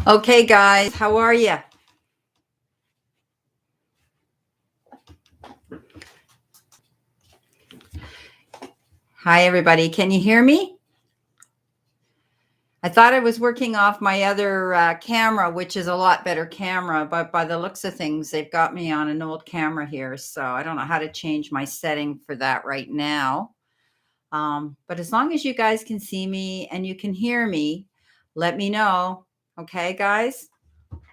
Okay, guys, how are you? Hi, everybody. Can you hear me? I thought I was working off my other camera, which is a lot better camera, but by the looks of things, they've got me on an old camera here. So I don't know how to change my setting for that right now. But as long as you guys can see me and you can hear me, let me know. Okay, guys?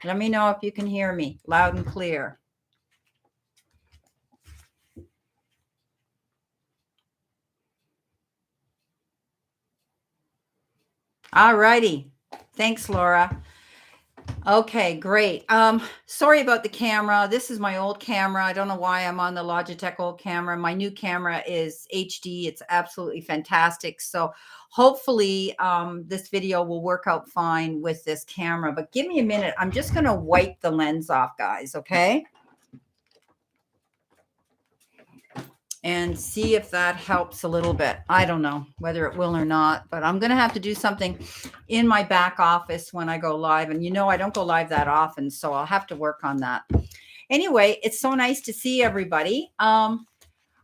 Let me know if you can hear me loud and clear. All righty. Thanks, Laura. Okay, great. Sorry about the camera. This is my old camera. I don't know why I'm on the Logitech old camera. My new camera is HD. It's absolutely fantastic. So hopefully this video will work out fine with this camera. But give me a minute. I'm just going to wipe the lens off, guys, okay? And see if that helps a little bit. I don't know whether it will or not, but I'm going to have to do something in my back office when I go live. And I don't go live that often, so I'll have to work on that. Anyway, it's so nice to see everybody.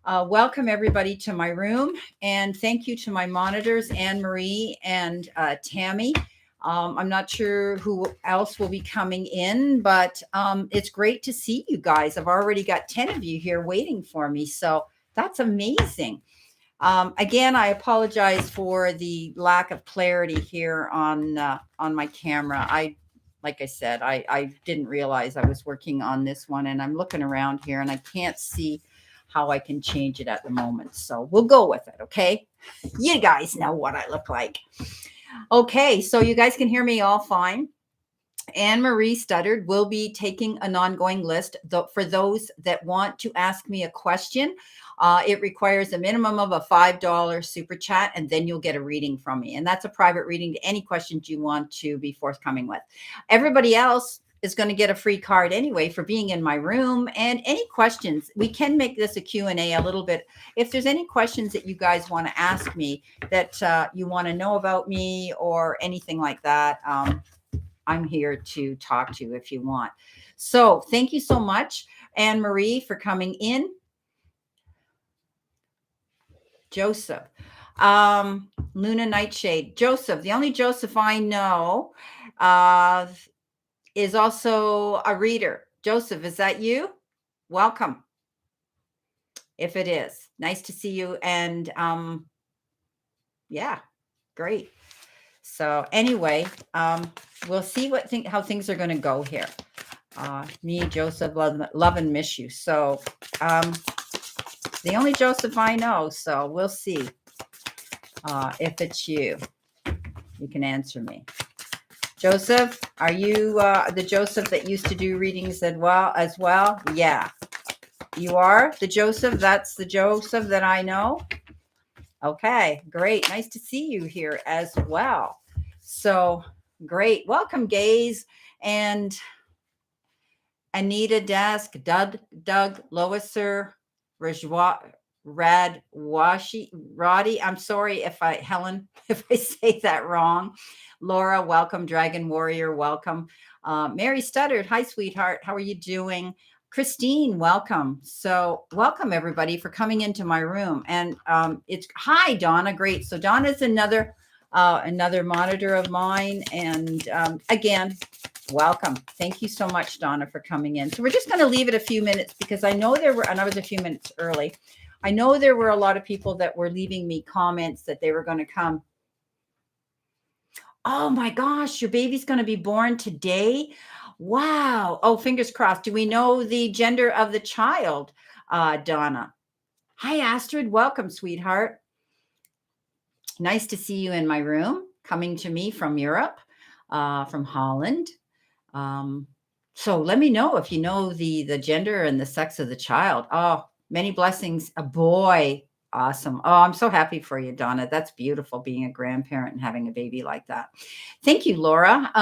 Welcome everybody to my room, and thank you to my monitors, Anne Marie and Tammy. I'm not sure who else will be coming in, but it's great to see you guys. I've already got 10 of you here waiting for me, so that's amazing. Again, I apologize for the lack of clarity here on my camera. Like I said, I didn't realize I was working on this one, and I'm looking around here and I can't see how I can change it at the moment. So we'll go with it. Okay. You guys know what I look like. Okay. So you guys can hear me all fine. Anne Marie Studdard will be taking an ongoing list for those that want to ask me a question. It requires a minimum of a $5 super chat, and then you'll get a reading from me. And that's a private reading to any questions you want to be forthcoming with. Everybody else is going to get a free card anyway for being in my room. And any questions, we can make this a Q&A a little bit. If there's any questions that you guys want to ask me that you want to know about me or anything like that, I'm here to talk to you if you want. So thank you so much, Anne Marie, for coming in. Joseph, Luna Nightshade, Joseph. The only Joseph I know is also a reader. Joseph, is that you? Welcome. If it is, nice to see you. And yeah, great. So anyway, we'll see how things are going to go here. Me, Joseph, love and miss you. So the only Joseph I know. So we'll see if it's you. You can answer me. Joseph, are you the Joseph that used to do readings as well? Yeah, you are the Joseph. That's the Joseph that I know. Okay, great. Nice to see you here as well. So great. Welcome, Gaze and Anita Dask, Doug, Loiser, Roddy. I'm sorry Helen, if I say that wrong. Laura, welcome. Dragon Warrior, welcome. Mary Studdard, hi, sweetheart. How are you doing? Christine, welcome. So welcome everybody for coming into my room. And hi, Donna. Great. So Donna's another monitor of mine. And again, welcome. Thank you so much, Donna, for coming in. So we're just going to leave it a few minutes because I know and I was a few minutes early. I know there were a lot of people that were leaving me comments that they were going to come. Oh my gosh, your baby's going to be born today. Wow. Oh, fingers crossed. Do we know the gender of the child, Donna? Hi, Astrid. Welcome, sweetheart. Nice to see you in my room, coming to me from Europe, from Holland. So let me know if you know the gender and the sex of the child. Oh, many blessings. A boy. Awesome. Oh, I'm so happy for you, Donna. That's beautiful, being a grandparent and having a baby like that. Thank you, Laura.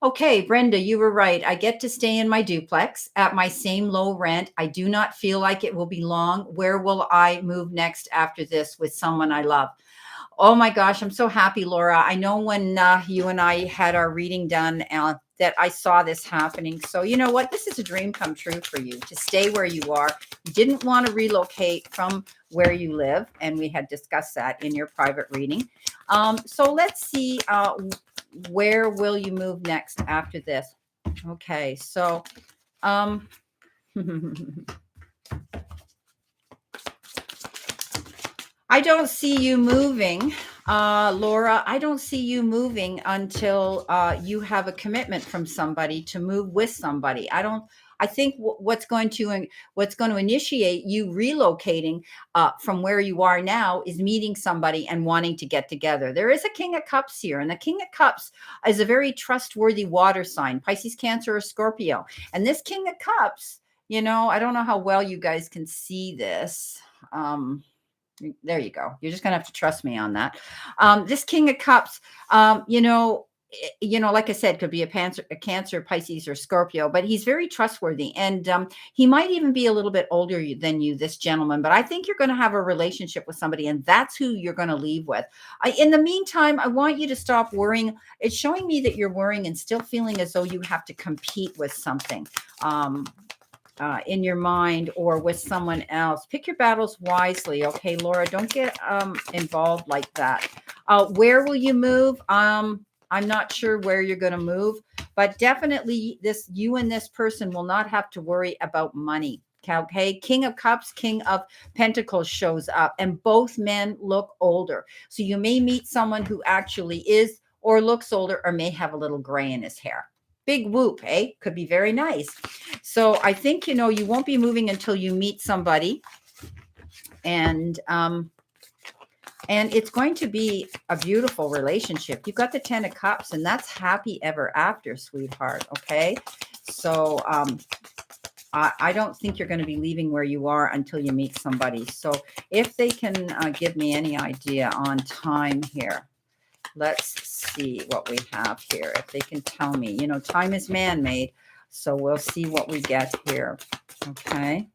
Okay, Brenda, you were right. I get to stay in my duplex at my same low rent. I do not feel like it will be long. Where will I move next after this with someone I love? Oh my gosh, I'm so happy, Laura. I know when you and I had our reading done that I saw this happening. So you know what? This is a dream come true for you to stay where you are. You didn't want to relocate from where you live, and we had discussed that in your private reading. So let's see, where will you move next after this? Okay, so I don't see you moving, Laura. I don't see you moving until you have a commitment from somebody to move with somebody. I think what's going to initiate you relocating from where you are now is meeting somebody and wanting to get together. There is a King of Cups here, and the King of Cups is a very trustworthy water sign, Pisces, Cancer, or Scorpio. And this King of Cups, I don't know how well you guys can see this. There you go. You're just gonna have to trust me on that. This King of Cups, like I said, could be a Cancer, Pisces, or Scorpio, but he's very trustworthy, and he might even be a little bit older than you, this gentleman. But I think you're going to have a relationship with somebody, and that's who you're going to leave with. In the meantime, I want you to stop worrying. It's showing me that you're worrying and still feeling as though you have to compete with something. In your mind or with someone else. Pick your battles wisely. Okay, Laura, don't get involved like that. Where will you move? I'm not sure where you're going to move, but definitely you and this person will not have to worry about money. Okay, King of Cups, King of Pentacles shows up, and both men look older. So you may meet someone who actually is or looks older, or may have a little gray in his hair. Big whoop, eh? Could be very nice. So I think, you won't be moving until you meet somebody. And it's going to be a beautiful relationship. You've got the 10 of Cups, and that's happy ever after, sweetheart. Okay. So I don't think you're going to be leaving where you are until you meet somebody. So if they can give me any idea on time here. Let's see what we have here. If they can tell me, time is man-made. So we'll see what we get here. Okay.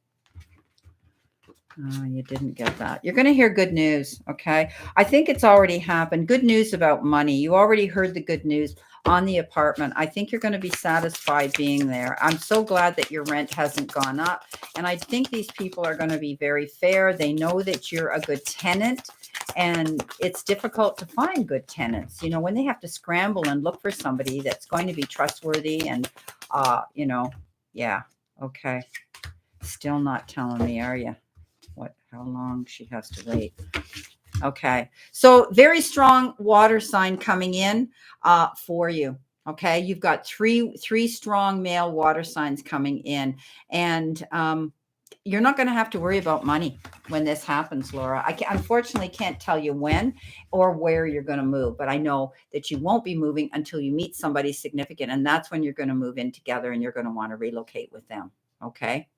You didn't get that. You're going to hear good news. Okay. I think it's already happened. Good news about money. You already heard the good news on the apartment. I think you're going to be satisfied being there. I'm so glad that your rent hasn't gone up. And I think these people are going to be very fair. They know that you're a good tenant. And it's difficult to find good tenants, when they have to scramble and look for somebody that's going to be trustworthy and, yeah. Okay. Still not telling me, are you? How long she has to wait. Okay. So very strong water sign coming in for you. Okay. You've got three strong male water signs coming in, and, you're not going to have to worry about money when this happens, Laura. I unfortunately can't tell you when or where you're going to move, but I know that you won't be moving until you meet somebody significant, and that's when you're going to move in together, and you're going to want to relocate with them. Okay.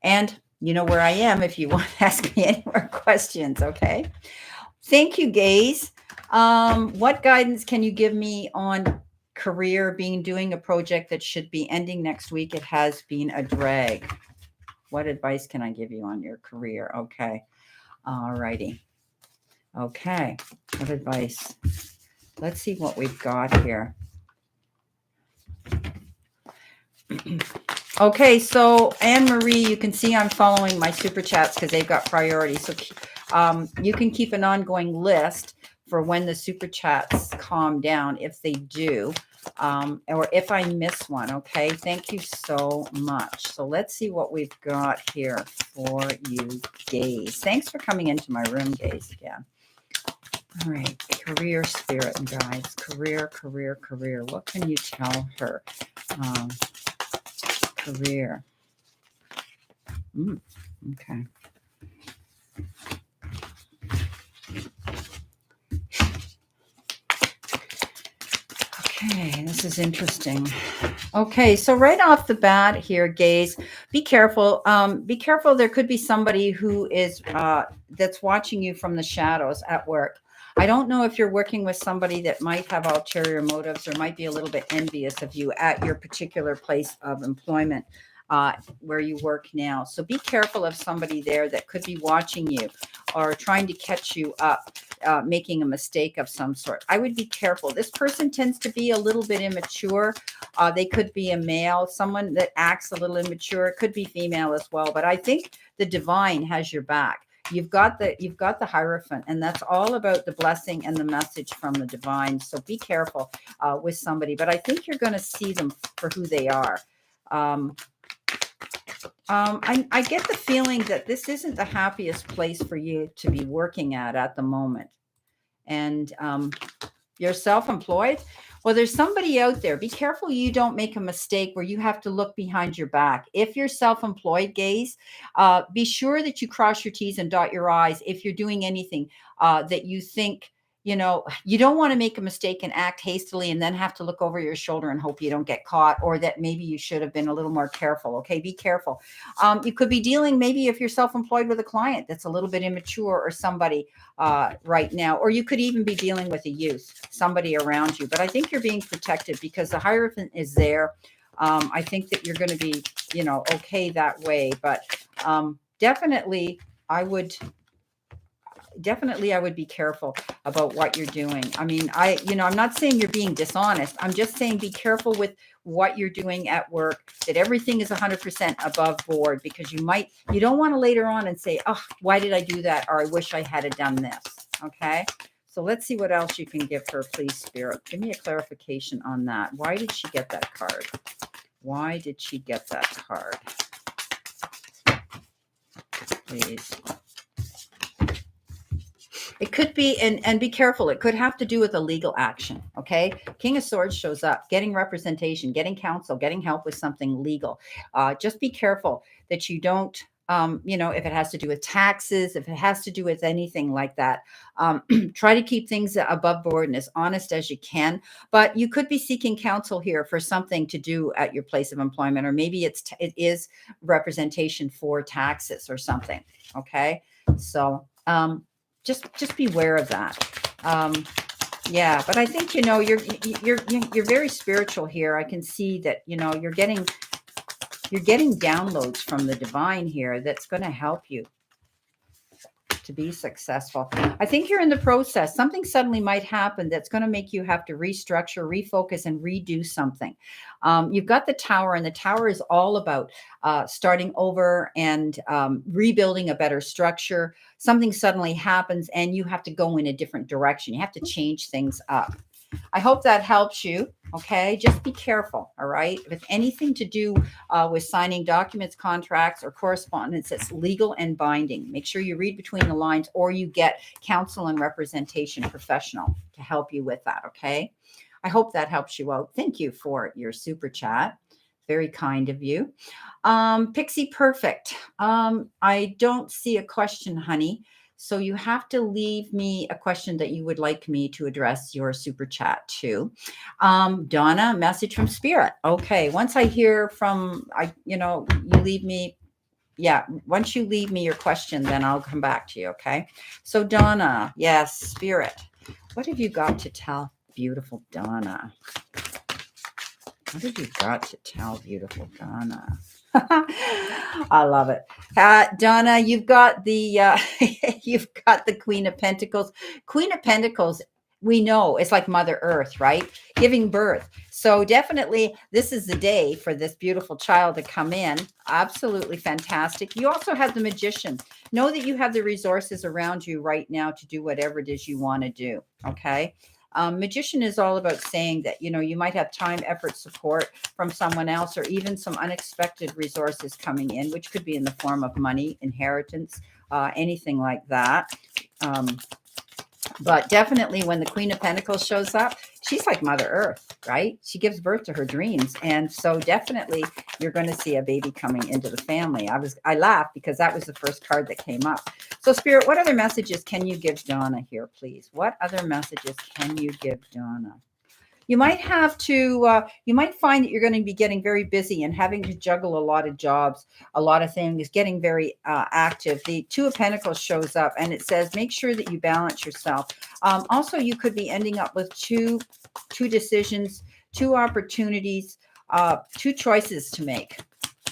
And you know where I am if you want to ask me any more questions. Okay. Thank you, Gaze. What guidance can you give me on career, doing a project that should be ending next week? It has been a drag. What advice can I give you on your career? Okay. All righty. Okay. What advice? Let's see what we've got here. Okay. So Anne-Marie, you can see I'm following my super chats because they've got priority. So you can keep an ongoing list for when the super chats calm down, if they do. Or if I miss one. Okay. Thank you so much. So let's see what we've got here for you, Gaze. Thanks for coming into my room, Gaze, again. All right. Career, spirit, and guides. Career. What can you tell her? Career. Okay. Okay, this is interesting. Okay, so right off the bat here, Gaze, be careful. Be careful. There could be somebody who is that's watching you from the shadows at work. I don't know if you're working with somebody that might have ulterior motives or might be a little bit envious of you at your particular place of employment where you work now. So be careful of somebody there that could be watching you or trying to catch you up. making a mistake of some sort. I would be careful. This person tends to be a little bit immature. They could be a male, someone that acts a little immature. It could be female as well. But I think the divine has your back. You've got the Hierophant, and that's all about the blessing and the message from the divine. So be careful with somebody. But I think you're going to see them for who they are. I get the feeling that this isn't the happiest place for you to be working at the moment. And you're self-employed. Well, there's somebody out there. Be careful you don't make a mistake where you have to look behind your back. If you're self-employed, gays, be sure that you cross your T's and dot your I's if you're doing anything that you think, you don't want to make a mistake and act hastily and then have to look over your shoulder and hope you don't get caught, or that maybe you should have been a little more careful. Okay, be careful. You could be dealing, maybe if you're self-employed, with a client that's a little bit immature or somebody right now, or you could even be dealing with a youth, somebody around you. But I think you're being protected because the Hierophant is there. I think that you're going to be, okay that way. But definitely, I would be careful about what you're doing. I mean, I'm not saying you're being dishonest. I'm just saying be careful with what you're doing at work, that everything is 100% above board, because you don't want to later on and say, oh, why did I do that? Or I wish I had done this. Okay. So let's see what else you can give her, please, Spirit. Give me a clarification on that. Why did she get that card? Why did she get that card? Please. It could be, and be careful, it could have to do with a legal action, okay? King of Swords shows up, getting representation, getting counsel, getting help with something legal. Just be careful that you don't, if it has to do with taxes, if it has to do with anything like that, try to keep things above board and as honest as you can. But you could be seeking counsel here for something to do at your place of employment, or maybe it is representation for taxes or something, okay? So, just beware of that. Yeah, but I think, you're very spiritual here. I can see that, you're getting downloads from the divine here that's going to help you to be successful. I think you're in the process. Something suddenly might happen that's going to make you have to restructure, refocus, and redo something. You've got the Tower, and the Tower is all about starting over and rebuilding a better structure. Something suddenly happens and you have to go in a different direction. You have to change things up. I hope that helps you. Okay. Just be careful. All right. With anything to do with signing documents, contracts, or correspondence that's legal and binding, make sure you read between the lines, or you get counsel and representation professional to help you with that. Okay. I hope that helps you out. Thank you for your super chat. Very kind of you. Pixie Perfect. I don't see a question, honey. So you have to leave me a question that you would like me to address your super chat to. Donna, message from Spirit. Okay. Once I hear from, you leave me. Yeah. Once you leave me your question, then I'll come back to you. Okay. So Donna, yes, Spirit. What have you got to tell beautiful Donna? What have you got to tell beautiful Donna? I love it. Donna, you've got the Queen of Pentacles. Queen of Pentacles, we know it's like Mother Earth, right? Giving birth. So definitely this is the day for this beautiful child to come in. Absolutely fantastic. You also have the Magician. Know that you have the resources around you right now to do whatever it is you want to do. Okay. Magician is all about saying that, you might have time, effort, support from someone else, or even some unexpected resources coming in, which could be in the form of money, inheritance, anything like that. But definitely when the Queen of Pentacles shows up, she's like Mother Earth, right? She gives birth to her dreams. And so definitely you're going to see a baby coming into the family. I laughed because that was the first card that came up. So Spirit, what other messages can you give Donna here, please? What other messages can you give Donna? You might have to, you might find that you're going to be getting very busy and having to juggle a lot of jobs, a lot of things, getting very active. The Two of Pentacles shows up and it says, make sure that you balance yourself. Also, you could be ending up with two decisions, two opportunities, two choices to make.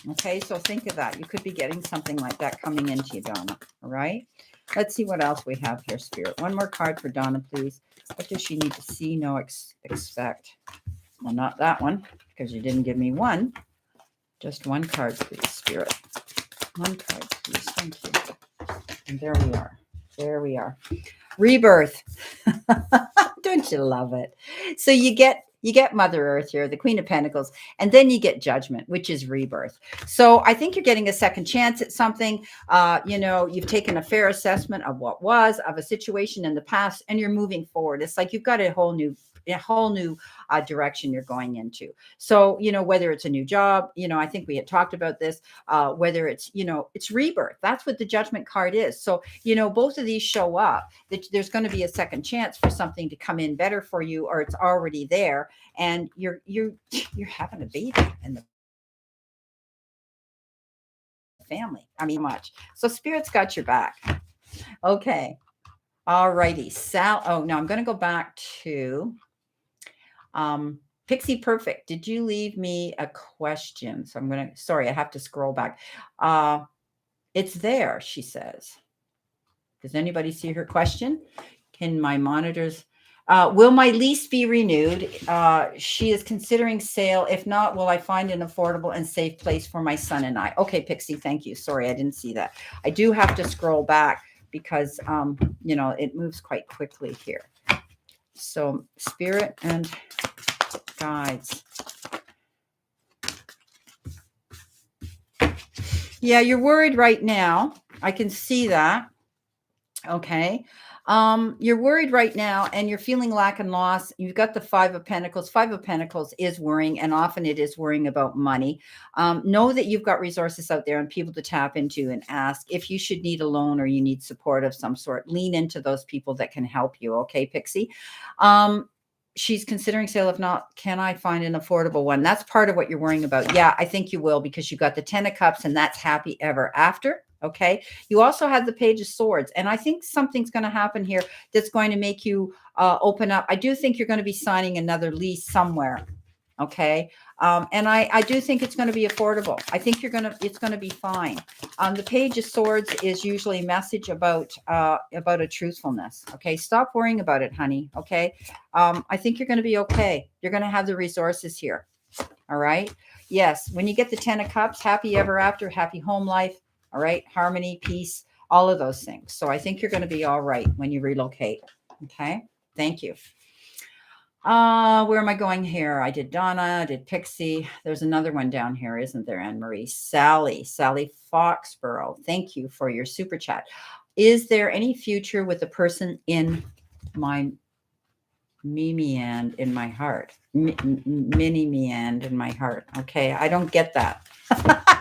Okay, so think of that. You could be getting something like that coming into you, Donna. All right. Let's see what else we have here, Spirit. One more card for Donna, please. What does she need to see, know, expect? Well, not that one, because you didn't give me one. Just one card, please, Spirit. One card, please. Thank you. And there we are. There we are. Rebirth. Don't you love it? So you get Mother Earth here, the Queen of Pentacles, and then you get Judgment, which is rebirth. So I think you're getting a second chance at something. You've taken a fair assessment of what was, of a situation in the past, and you're moving forward. It's like you've got a whole new direction you're going into. So, whether it's a new job, I think we had talked about this, whether it's, it's rebirth. That's what the Judgment card is. So, both of these show up that there's going to be a second chance for something to come in better for you, or it's already there, and you're having a baby in the family. I mean, much. So Spirit's got your back. Okay. All righty. Oh, no, I'm going to go back to Pixie Perfect. Did you leave me a question? So sorry, I have to scroll back. It's there, she says. Does anybody see her question? Can my monitors, will my lease be renewed? She is considering sale. If not, will I find an affordable and safe place for my son and I? Okay, Pixie, thank you. Sorry, I didn't see that. I do have to scroll back because, it moves quite quickly here. So Spirit and guides. Yeah, you're worried right now. I can see that. Okay. You're worried right now and you're feeling lack and loss. You've got the Five of Pentacles. Five of Pentacles is worrying, and often it is worrying about money. Know that you've got resources out there and people to tap into and ask if you should need a loan or you need support of some sort. Lean into those people that can help you. Okay, Pixie. She's considering sale. If not, can I find an affordable one? That's part of what you're worrying about. Yeah, I think you will, because you got the 10 of Cups and that's happy ever after. Okay. You also have the Page of Swords. And I think something's going to happen here that's going to make you open up. I do think you're going to be signing another lease somewhere. Okay. And I do think it's going to be affordable. I think it's going to be fine. The Page of Swords is usually a message about a truthfulness. Okay. Stop worrying about it, honey. Okay. I think you're going to be okay. You're going to have the resources here. All right. Yes. When you get the 10 of Cups, happy ever after, happy home life. All right. Harmony, peace, all of those things. So I think you're going to be all right when you relocate. Okay. Thank you. Where am I going here? I did Donna, I did Pixie. There's another one down here, isn't there, Anne-Marie? Sally Foxborough. Thank you for your super chat. Is there any future with the person in my Mimi and in my heart? Mini me and in my heart. Okay, I don't get that.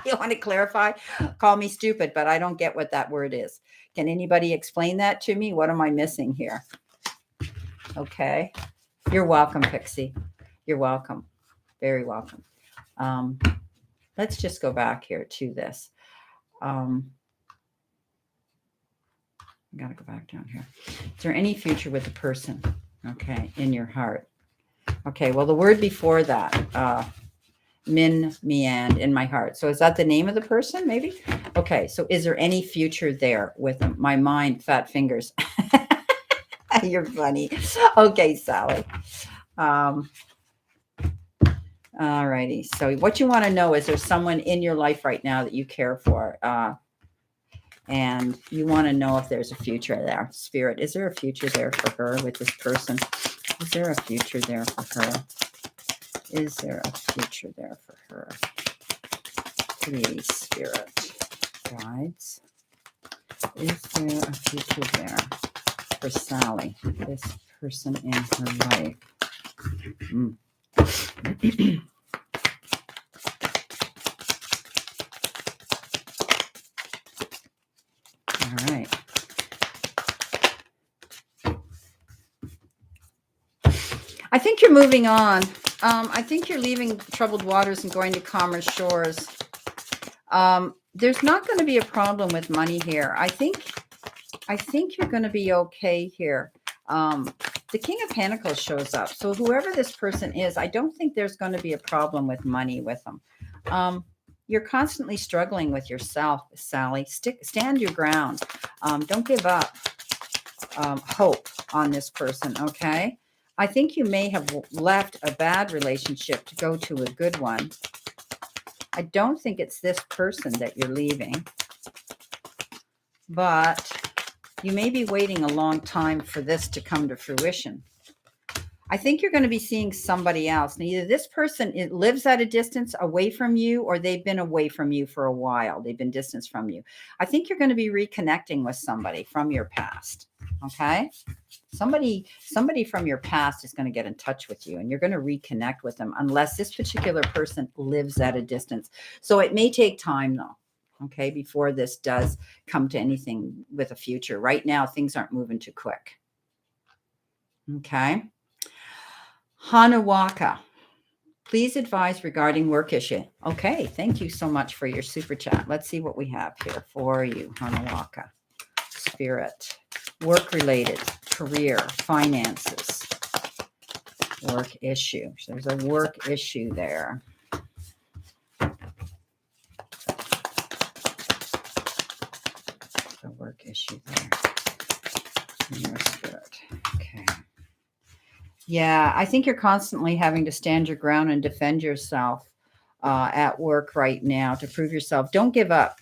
You want to clarify? Call me stupid, but I don't get what that word is. Can anybody explain that to me? What am I missing here? Okay. You're welcome, Pixie. You're welcome. Very welcome. Let's just go back here to this. I got to go back down here. Is there any future with the person? Okay, in your heart. Okay, well, the word before that, me and in my heart. So is that the name of the person, maybe? Okay, so is there any future there with them? My mind, fat fingers. You're funny. Okay, Sally. All righty. So what you want to know is there's someone in your life right now that you care for. And you want to know if there's a future there. Spirit, is there a future there for her with this person? Is there a future there for her? Is there a future there for her? Please, Spirit, guides. Is there a future there for Sally, this person in her life? All right. I think you're moving on. I think you're leaving troubled waters and going to calmer shores. There's not going to be a problem with money here. I think you're going to be okay here. The King of Pentacles shows up. So whoever this person is, I don't think there's going to be a problem with money with them. You're constantly struggling with yourself, Sally. Stand your ground. Don't give up hope on this person, okay? I think you may have left a bad relationship to go to a good one. I don't think it's this person that you're leaving, but you may be waiting a long time for this to come to fruition. I think you're going to be seeing somebody else. And either this person lives at a distance away from you, or they've been away from you for a while. They've been distanced from you. I think you're going to be reconnecting with somebody from your past. Okay? Somebody from your past is going to get in touch with you, and you're going to reconnect with them unless this particular person lives at a distance. So it may take time though. Okay, before this does come to anything with a future. Right now, things aren't moving too quick. Okay. Hanawaka, please advise regarding work issue. Okay, thank you so much for your super chat. Let's see what we have here for you, Hanawaka. Spirit, work related, career, finances, work issue. So there's a work issue there. A work issue there in your spirit. Okay. Yeah, I think you're constantly having to stand your ground and defend yourself at work right now to prove yourself. Don't give up.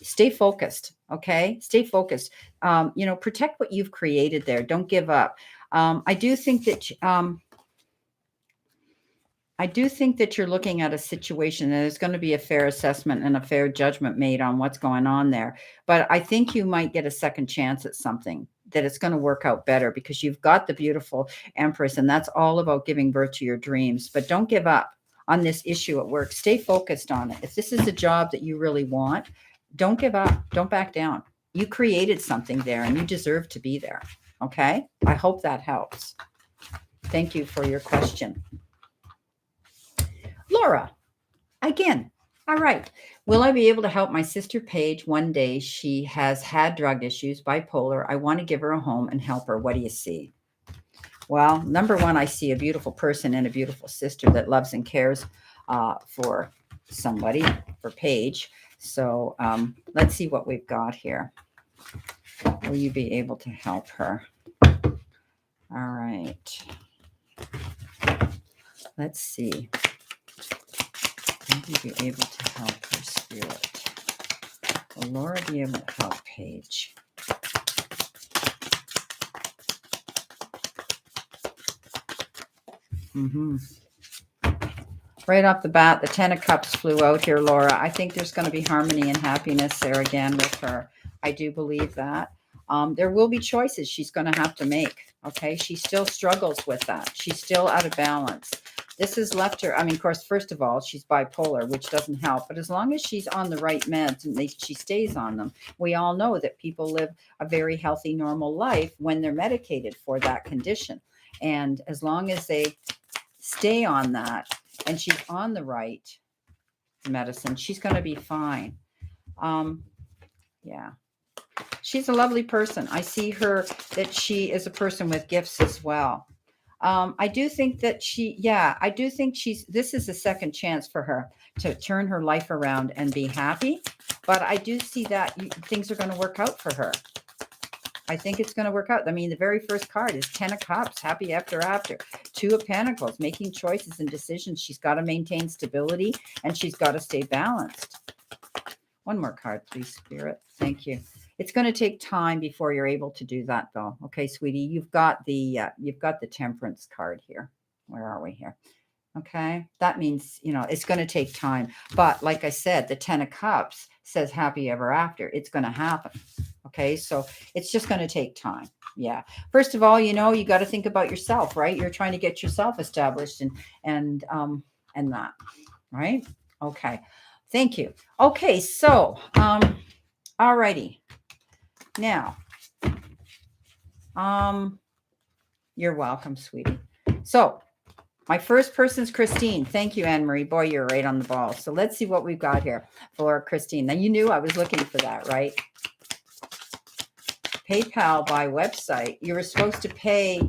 Stay focused. Okay, stay focused. Protect what you've created there. Don't give up. I do think that you're looking at a situation, and there's going to be a fair assessment and a fair judgment made on what's going on there. But I think you might get a second chance at something, that it's going to work out better, because you've got the beautiful Empress, and that's all about giving birth to your dreams. But don't give up on this issue at work. Stay focused on it. If this is a job that you really want, don't give up. Don't back down. You created something there, and you deserve to be there. Okay? I hope that helps. Thank you for your question. Laura, again. All right. Will I be able to help my sister Paige one day? She has had drug issues, bipolar. I want to give her a home and help her. What do you see? Well, number one, I see a beautiful person and a beautiful sister that loves and cares for somebody, for Paige. So let's see what we've got here. Will you be able to help her? All right. Let's see. Will you be able to help her, Spirit? Will Laura be able to help Paige? Right off the bat, the 10 of Cups flew out here, Laura. I think there's going to be harmony and happiness there again with her. I do believe that. There will be choices she's going to have to make. Okay, she still struggles with that. She's still out of balance. This has left her, of course, first of all, she's bipolar, which doesn't help. But as long as she's on the right meds and she stays on them, we all know that people live a very healthy, normal life when they're medicated for that condition. And as long as they stay on that and she's on the right medicine, she's going to be fine. Yeah. She's a lovely person. I see her that she is a person with gifts as well. I do think that this is a second chance for her to turn her life around and be happy. But I do see that things are going to work out for her. I think it's going to work out. The very first card is 10 of Cups, happy after. 2 of Pentacles, making choices and decisions. She's got to maintain stability and she's got to stay balanced. One more card, please, Spirit. Thank you. It's going to take time before you're able to do that, though. Okay, sweetie, you've got the Temperance card here. Where are we here? Okay, that means, it's going to take time. But like I said, the 10 of Cups says happy ever after. It's going to happen. Okay, so it's just going to take time. Yeah. First of all, you got to think about yourself, right? You're trying to get yourself established and that, right? Okay. Thank you. Okay, so all righty. Now, you're welcome, sweetie. So my first person's Christine. Thank you, Anne-Marie. Boy, you're right on the ball. So let's see what we've got here for Christine. Now, you knew I was looking for that, right? PayPal by website. You were supposed to pay,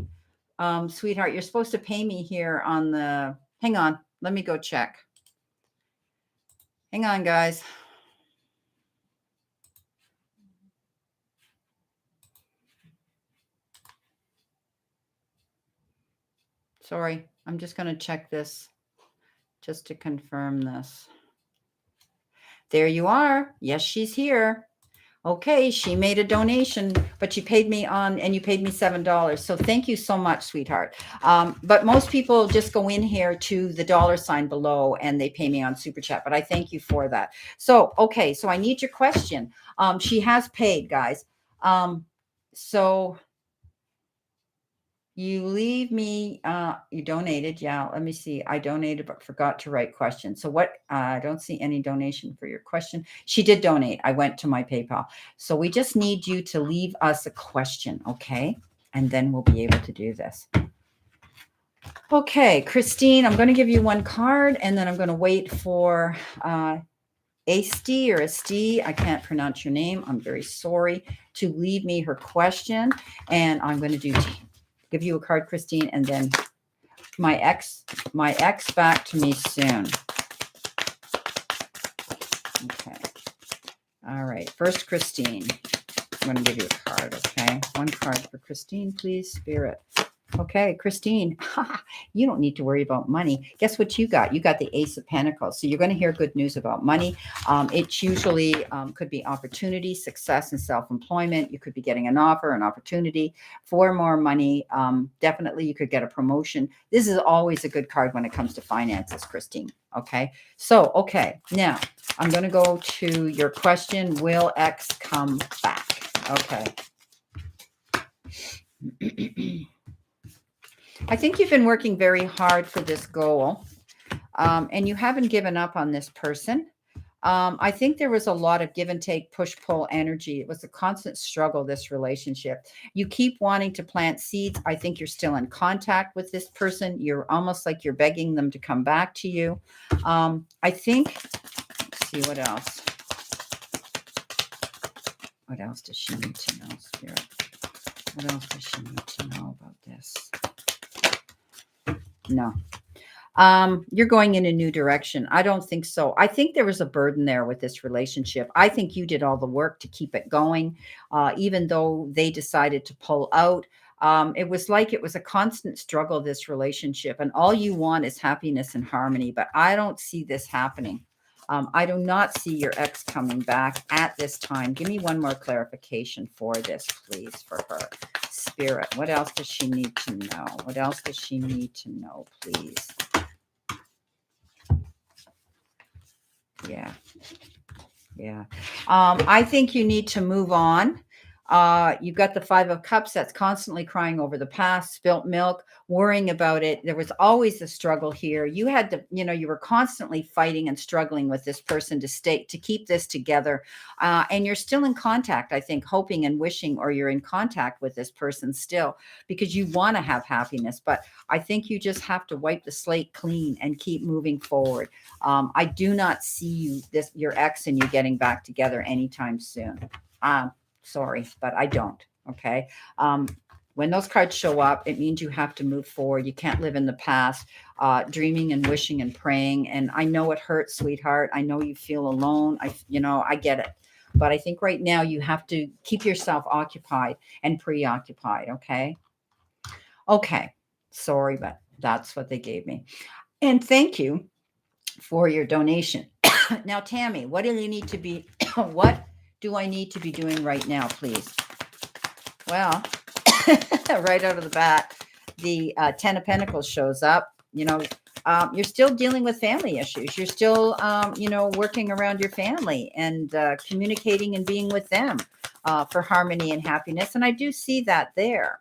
sweetheart, you're supposed to pay me here on the, hang on, let me go check. Hang on, guys. Sorry, I'm just going to check this just to confirm this. There you are. Yes, she's here. Okay, she made a donation, but you paid me and you paid me $7. So thank you so much, sweetheart. But most people just go in here to the $ below and they pay me on Super Chat, but I thank you for that. So, okay, so I need your question. She has paid, guys. So you leave me, you donated. Yeah, let me see. I donated, but forgot to write question. So what, I don't see any donation for your question. She did donate. I went to my PayPal. So we just need you to leave us a question. Okay. And then we'll be able to do this. Okay, Christine, I'm going to give you one card and then I'm going to wait for, Asti or Asti, I can't pronounce your name. I'm very sorry, to leave me her question. And I'm going to give you a card, Christine, and then my ex back to me soon. Okay. All right. First, Christine. I'm going to give you a card, okay? One card for Christine, please, Spirit. Okay, Christine, you don't need to worry about money. Guess what you got? You got the Ace of Pentacles. So you're going to hear good news about money. It usually could be opportunity, success, and self-employment. You could be getting an offer, an opportunity for more money. Definitely, you could get a promotion. This is always a good card when it comes to finances, Christine. Okay, so, okay, now I'm going to go to your question. Will X come back? Okay. I think you've been working very hard for this goal, and you haven't given up on this person. I think there was a lot of give and take, push, pull energy. It was a constant struggle, this relationship. You keep wanting to plant seeds. I think you're still in contact with this person. You're almost like you're begging them to come back to you. I think, let's see what else. What else does she need to know, Spirit? What else does she need to know about this? No. You're going in a new direction. I don't think so. I think there was a burden there with this relationship. I think you did all the work to keep it going, even though they decided to pull out. It was like it was a constant struggle, this relationship, and all you want is happiness and harmony. But I don't see this happening. I do not see your ex coming back at this time. Give me one more clarification for this, please, for her. Spirit, what else does she need to know? What else does she need to know, please? Yeah. Yeah. I think you need to move on. You've got the 5 of Cups that's constantly crying over the past, spilt milk, worrying about it. There was always a struggle here. You had to, you were constantly fighting and struggling with this person to keep this together. And you're still in contact, I think, hoping and wishing, or you're in contact with this person still because you want to have happiness. But I think you just have to wipe the slate clean and keep moving forward. I do not see your ex and you getting back together anytime soon. Sorry, but I don't. Okay. When those cards show up, it means you have to move forward. You can't live in the past, dreaming and wishing and praying. And I know it hurts, sweetheart. I know you feel alone. I get it. But I think right now you have to keep yourself occupied and preoccupied. Okay. Okay. Sorry, but that's what they gave me. And thank you for your donation. Now, Tammy, what do you need to be? What do I need to be doing right now, please? Well, right out of the bat, the 10 of Pentacles shows up. You're still dealing with family issues. You're still, working around your family and communicating and being with them for harmony and happiness. And I do see that there.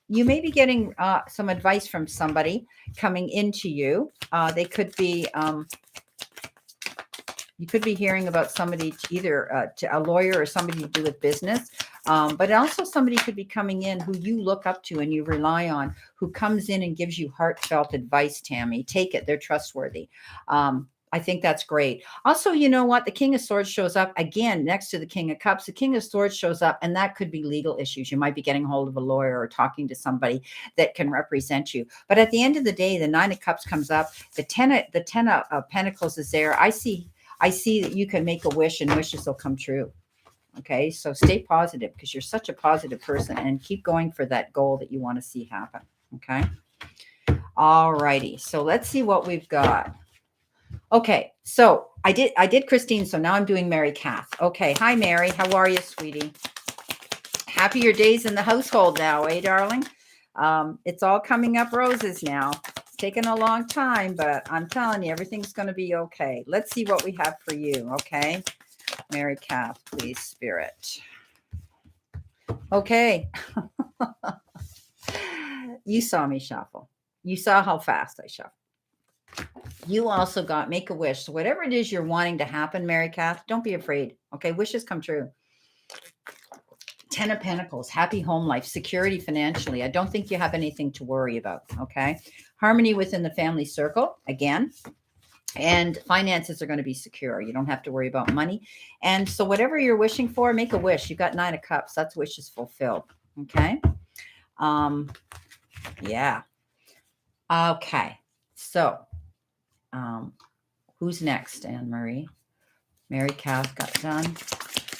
You may be getting some advice from somebody coming into you. They could be... you could be hearing about somebody either to a lawyer or somebody to do with business, but also somebody could be coming in who you look up to and you rely on, who comes in and gives you heartfelt advice, Tammy. Take it. They're trustworthy. I think that's great. Also, you know what? The King of Swords shows up again next to the King of Cups. The King of Swords shows up, and that could be legal issues. You might be getting hold of a lawyer or talking to somebody that can represent you. But at the end of the day, the Nine of Cups comes up. The ten of Pentacles is there. I see that you can make a wish, and wishes will come true. Okay, so stay positive because you're such a positive person, and keep going for that goal that you want to see happen. Okay. All righty. So let's see what we've got. Okay, so I did Christine, so now I'm doing Mary Kath. Okay, hi Mary, how are you, sweetie? Happier days in the household now, eh, darling? It's all coming up roses now. It's taken a long time, but I'm telling you, everything's going to be okay. Let's see what we have for you, okay? Mary Kath, please, Spirit. Okay. You saw me shuffle. You saw how fast I shuffle. You also got make a wish. So whatever it is you're wanting to happen, Mary Kath, don't be afraid. Okay. Wishes come true. 10 of Pentacles, happy home life, security financially. I don't think you have anything to worry about. Okay. Harmony within the family circle again. And finances are going to be secure. You don't have to worry about money. And so whatever you're wishing for, make a wish. You've got 9 of Cups. That's wishes fulfilled. Okay. Yeah. Okay. So who's next, Anne Marie? Mary Kath got done.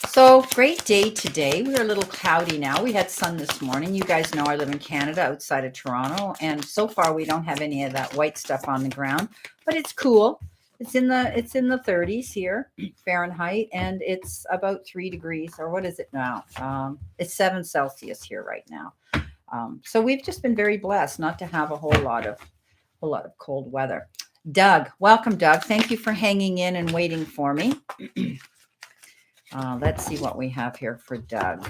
So great day today. We're a little cloudy now. We had sun this morning. You guys know I live in Canada outside of Toronto. And so far we don't have any of that white stuff on the ground, but it's cool. It's in the 30s here, Fahrenheit, and it's about 3 degrees, or what is it now? It's 7 Celsius here right now. So we've just been very blessed not to have a whole lot of cold weather. Doug, welcome, Doug. Thank you for hanging in and waiting for me. Let's see what we have here for Doug.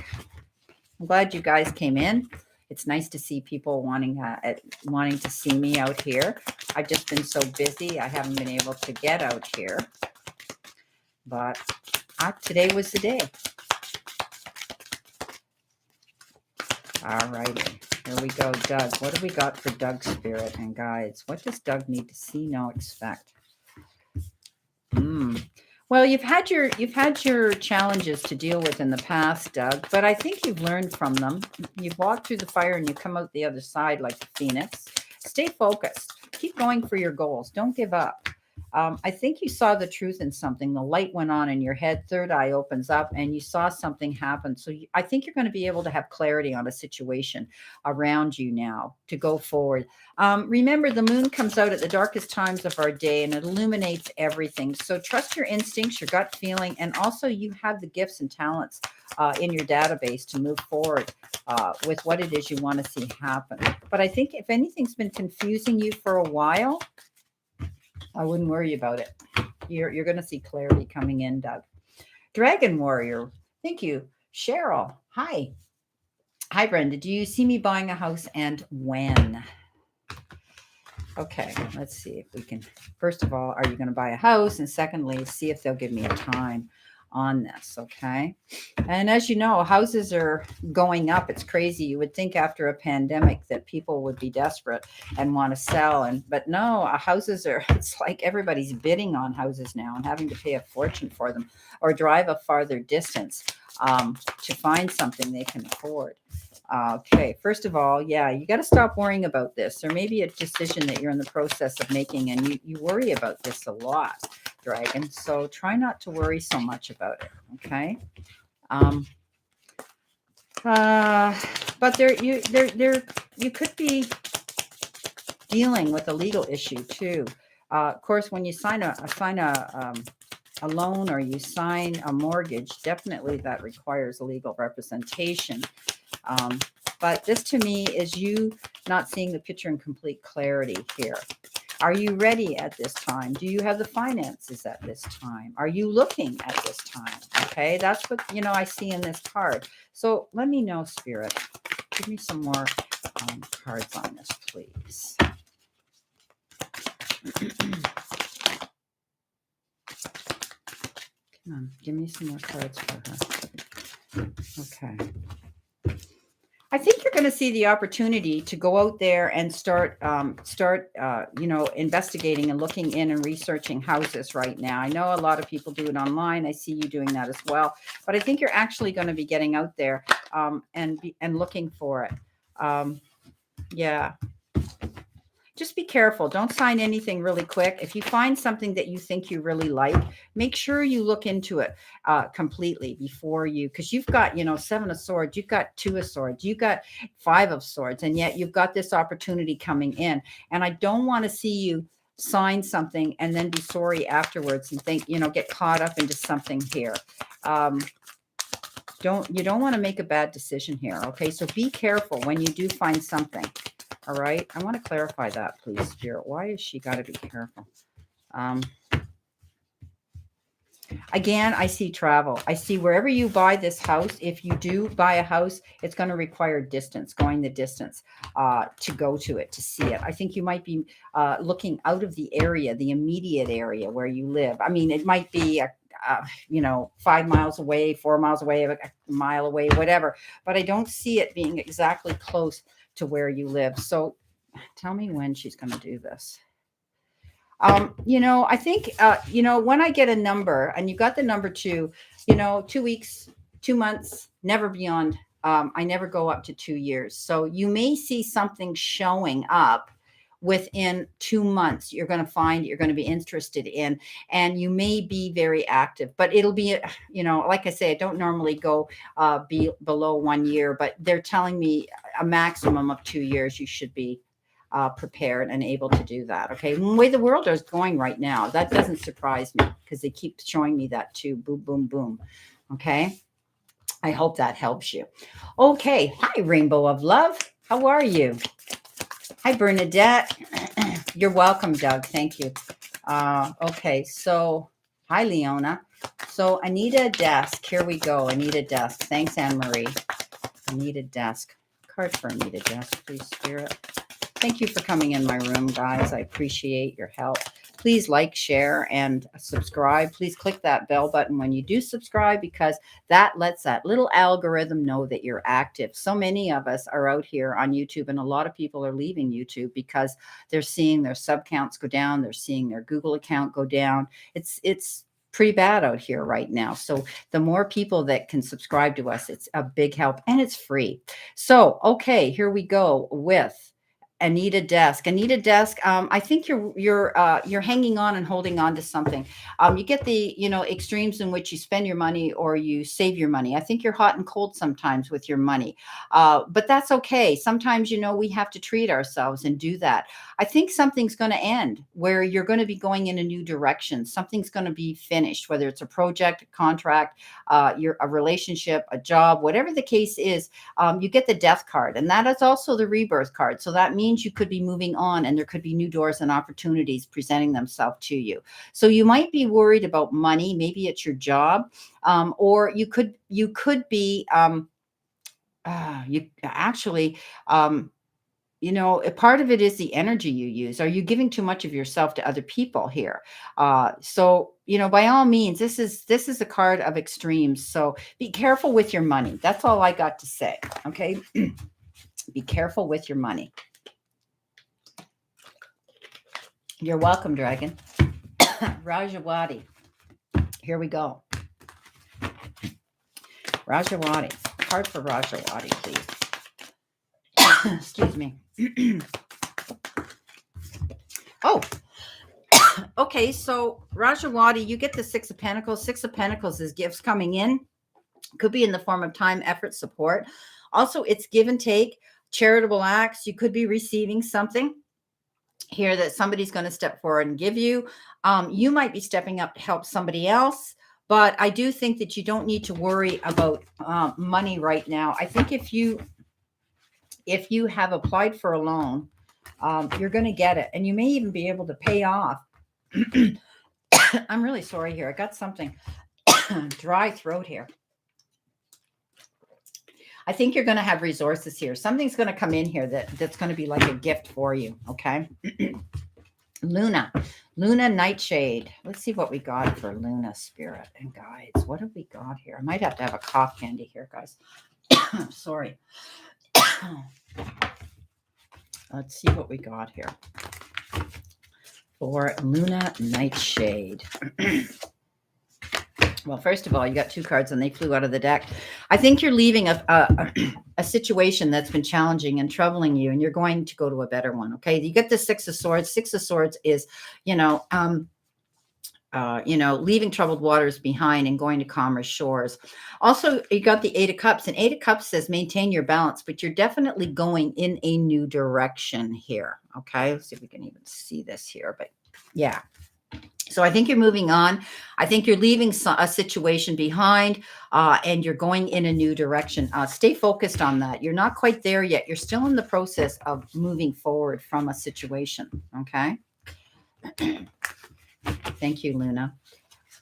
I'm glad you guys came in. It's nice to see people wanting to see me out here. I've just been so busy. I haven't been able to get out here. But today was the day. All righty. Here we go, Doug. What do we got for Doug's spirit and guides? What does Doug need to see, know, expect? Well, you've had your challenges to deal with in the past, Doug, but I think you've learned from them. You've walked through the fire and you come out the other side like the phoenix. Stay focused. Keep going for your goals. Don't give up. I think you saw the truth in something. The light went on in your head. Third eye opens up and you saw something happen. So I think you're going to be able to have clarity on a situation around you now to go forward. Remember, the moon comes out at the darkest times of our day and it illuminates everything. So trust your instincts, your gut feeling, and also you have the gifts and talents in your database to move forward with what it is you want to see happen. But I think if anything's been confusing you for a while, I wouldn't worry about it. You're going to see clarity coming in, Doug. Dragon Warrior, thank you. Cheryl, hi. Hi, Brenda. Do you see me buying a house and when? Okay, let's see if we can. First of all, are you going to buy a house? And secondly, see if they'll give me a time on this, okay? And as you know, houses are going up. It's crazy. You would think after a pandemic that people would be desperate and want to sell, but no, houses are, it's like everybody's bidding on houses now and having to pay a fortune for them or drive a farther distance to find something they can afford. Okay, first of all, yeah, you got to stop worrying about this. There may be a decision that you're in the process of making and you worry about this a lot, Dragon. So try not to worry so much about it, okay? But you could be dealing with a legal issue too. Of course, when you sign a loan or you sign a mortgage, definitely that requires legal representation. But this to me is you not seeing the picture in complete clarity here. Are you ready at this time? Do you have the finances at this time? Are you looking at this time? Okay, that's what, I see in this card. So let me know, Spirit. Give me some more cards on this, please. Come on, give me some more cards for her. Okay. I think you're going to see the opportunity to go out there and investigating and looking in and researching houses right now. I know a lot of people do it online. I see you doing that as well, but I think you're actually going to be getting out there and looking for it. Yeah. Just be careful. Don't sign anything really quick. If you find something that you think you really like, make sure you look into it completely before you, because you've got, 7 of Swords, you've got 2 of Swords, you've got 5 of Swords, and yet you've got this opportunity coming in. And I don't want to see you sign something and then be sorry afterwards and think, get caught up into something here. You don't want to make a bad decision here. Okay. So be careful when you do find something. All right. I want to clarify that, please, Spirit. Why is she got to be careful? Again, I see travel. I see wherever you buy this house, if you do buy a house, it's going to require distance, going the distance to go to it, to see it. I think you might be looking out of the area, the immediate area where you live. I mean, it might be 5 miles away, 4 miles away, a mile away, whatever. But I don't see it being exactly close to where you live. So tell me when she's going to do this. I think, when I get a number and you got the number 2, 2 weeks, 2 months, never beyond. I never go up to 2 years. So you may see something showing up within 2 months. You're going to find you're going to be interested in, and you may be very active, but it'll be, like I say, I don't normally go below 1 year, but they're telling me a maximum of 2 years. You should be prepared and able to do that. Okay. The way the world is going right now, that doesn't surprise me because they keep showing me that too. Boom, boom, boom. Okay. I hope that helps you. Okay. Hi, Rainbow of Love. How are you? Hi, Bernadette. You're welcome, Doug. Thank you. Okay. So, hi, Leona. So, I need a desk. Here we go. I need a desk. Thanks, Anne-Marie. I need a desk. Card for I need a desk, please, Spirit. Thank you for coming in my room, guys. I appreciate your help. Please like, share, and subscribe. Please click that bell button when you do subscribe, because that lets that little algorithm know that you're active. So many of us are out here on YouTube, and a lot of people are leaving YouTube because they're seeing their sub counts go down. They're seeing their Google account go down. It's pretty bad out here right now. So the more people that can subscribe to us, it's a big help, and it's free. So, okay, here we go with Anita Desk. Anita Desk. I think you're hanging on and holding on to something. You get the extremes in which you spend your money or you save your money. I think you're hot and cold sometimes with your money, but that's okay. Sometimes we have to treat ourselves and do that. I think something's going to end where you're going to be going in a new direction. Something's going to be finished, whether it's a project, a contract, a relationship, a job, whatever the case is. You get the Death card, and that is also the Rebirth card. So that means you could be moving on, and there could be new doors and opportunities presenting themselves to you. So you might be worried about money. Maybe it's your job, or you could be you actually. A part of it is the energy you use. Are you giving too much of yourself to other people here? So, by all means, this is a card of extremes. So be careful with your money. That's all I got to say. Okay. Be careful with your money. You're welcome, Dragon. Rajawati. Here we go. Rajawati. Card for Rajawati, please. Excuse me. Oh, okay. So Rajawati, you get the 6 of Pentacles. 6 of Pentacles is gifts coming in. Could be in the form of time, effort, support. Also, it's give and take, charitable acts. You could be receiving something here that somebody's going to step forward and give you. You might be stepping up to help somebody else. But I do think that you don't need to worry about money right now. I think if you have applied for a loan, you're going to get it, and you may even be able to pay off. I'm really sorry here. I got something dry throat here. I think you're going to have resources here. Something's going to come in here that's going to be like a gift for you. Okay. Luna Nightshade. Let's see what we got for Luna, Spirit and Guides. What have we got here? I might have to have a cough candy here, guys. Sorry. Let's see what we got here for Luna Nightshade. Well, first of all, you got 2 cards and they flew out of the deck. I think you're leaving a situation that's been challenging and troubling you, and you're going to go to a better one. Okay. You get the 6 of Swords. 6 of Swords is, leaving troubled waters behind and going to calmer shores. Also, you got the 8 of Cups, and 8 of Cups says maintain your balance, but you're definitely going in a new direction here. Okay. Let's see if we can even see this here, but yeah. So I think you're moving on. I think you're leaving a situation behind, and you're going in a new direction. Stay focused on that. You're not quite there yet. You're still in the process of moving forward from a situation. Okay. Thank you, Luna.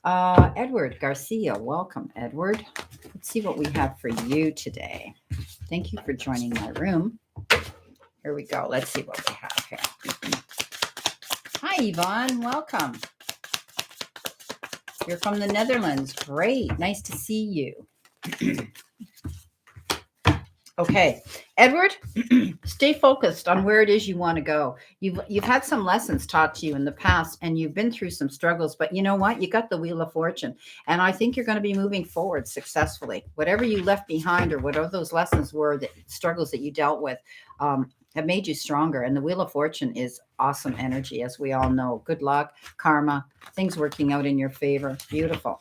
Edward Garcia, welcome, Edward. Let's see what we have for you today. Thank you for joining my room. Here we go. Let's see what we have here. Hi, Yvonne. Welcome. You're from the Netherlands. Great. Nice to see you. Okay, Edward, stay focused on where it is you want to go. You've had some lessons taught to you in the past, and you've been through some struggles, but you know what? You got the Wheel of Fortune, and I think you're going to be moving forward successfully. Whatever you left behind or whatever those lessons were, the struggles that you dealt with, have made you stronger. And the Wheel of Fortune is awesome energy, as we all know. Good luck, karma, things working out in your favor. Beautiful.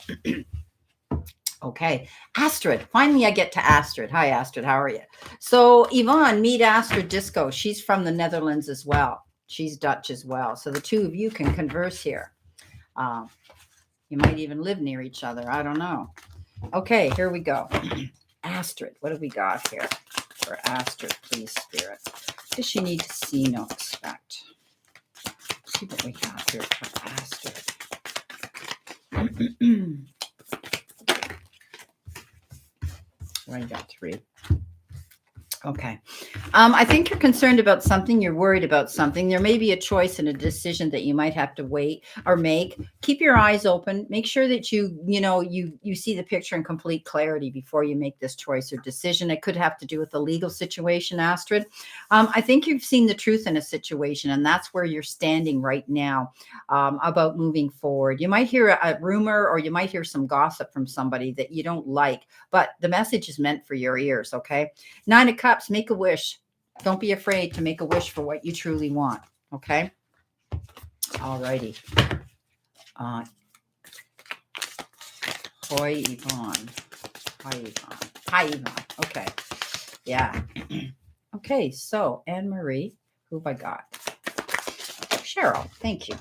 Okay, Astrid. Finally, I get to Astrid. Hi, Astrid. How are you? So, Yvonne, meet Astrid Disco. She's from the Netherlands as well. She's Dutch as well. So the 2 of you can converse here. You might even live near each other. I don't know. Okay, here we go. Astrid, what do we got here for Astrid, please, Spirit? What does she need to see, no expect? Let's see what we have here for Astrid. I got 3. Okay. I think you're concerned about something. You're worried about something. There may be a choice and a decision that you might have to wait or make. Keep your eyes open. Make sure that you see the picture in complete clarity before you make this choice or decision. It could have to do with a legal situation, Astrid. I think you've seen the truth in a situation, and that's where you're standing right now, about moving forward. You might hear a rumor, or you might hear some gossip from somebody that you don't like, but the message is meant for your ears. Okay. 9 of Cups, make a wish. Don't be afraid to make a wish for what you truly want. Okay. All righty. Hoi Yvonne. Hi, Yvonne. Hi, Yvonne. Okay. Yeah. Okay. So, Anne-Marie, who have I got? Cheryl. Thank you.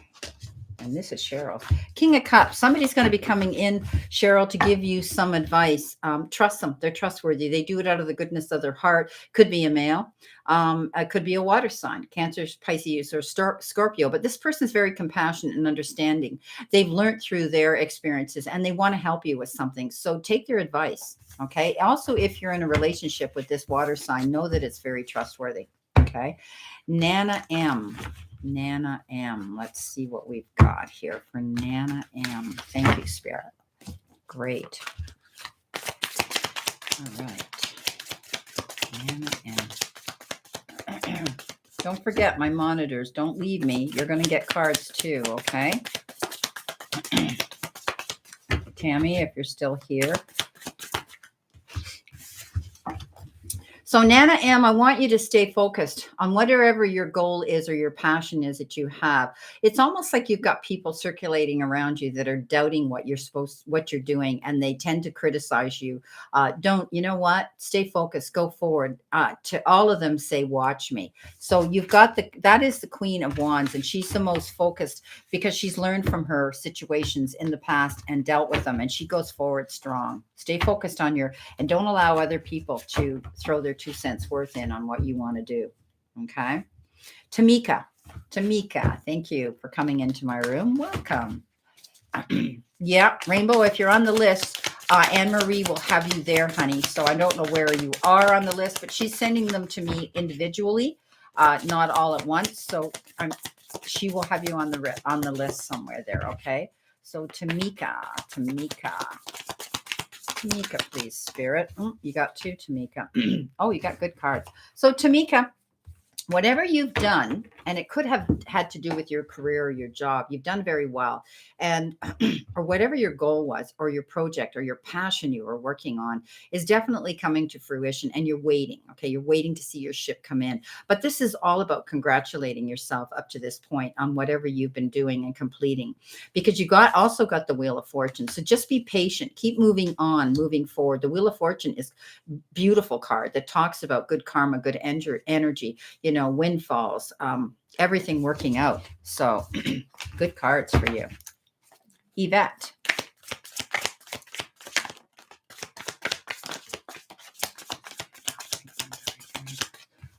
And this is Cheryl. King of Cups. Somebody's going to be coming in, Cheryl, to give you some advice. Trust them. They're trustworthy. They do it out of the goodness of their heart. Could be a male. It could be a water sign, Cancer, Pisces, or Scorpio. But this person is very compassionate and understanding. They've learned through their experiences, and they want to help you with something. So take their advice. Okay. Also, if you're in a relationship with this water sign, know that it's very trustworthy. Okay. Nana M. Nana M. Let's see what we've got here for Nana M. Thank you, Spirit. Great. All right. Nana M. Don't forget my monitors. Don't leave me. You're going to get cards too, okay? Tammy, if you're still here. So Nana M, I want you to stay focused on whatever your goal is or your passion is that you have. It's almost like you've got people circulating around you that are doubting what you're doing, and they tend to criticize you. You know what? Stay focused, go forward. To all of them say, watch me. So you've got that is the Queen of Wands, and she's the most focused because she's learned from her situations in the past and dealt with them, and she goes forward strong. Stay focused on and don't allow other people to throw their 2 cents worth in on what you want to do. Okay. Tamika, thank you for coming into my room. Welcome. Yeah, Rainbow, if you're on the list, Anne-Marie will have you there, honey. So I don't know where you are on the list, but she's sending them to me individually, not all at once. So she will have you on the list somewhere there. Okay. So Tamika. Tamika, please, Spirit. You got two, Tamika. Oh, you got good cards. So, Tamika, whatever you've done, and it could have had to do with your career or your job, you've done very well. And or whatever your goal was, or your project, or your passion you were working on is definitely coming to fruition, and you're waiting. Okay, you're waiting to see your ship come in. But this is all about congratulating yourself up to this point on whatever you've been doing and completing, because you also got the Wheel of Fortune. So just be patient, keep moving on, moving forward. The Wheel of Fortune is a beautiful card that talks about good karma, good energy, windfalls, everything working out. So good cards for you. Yvette.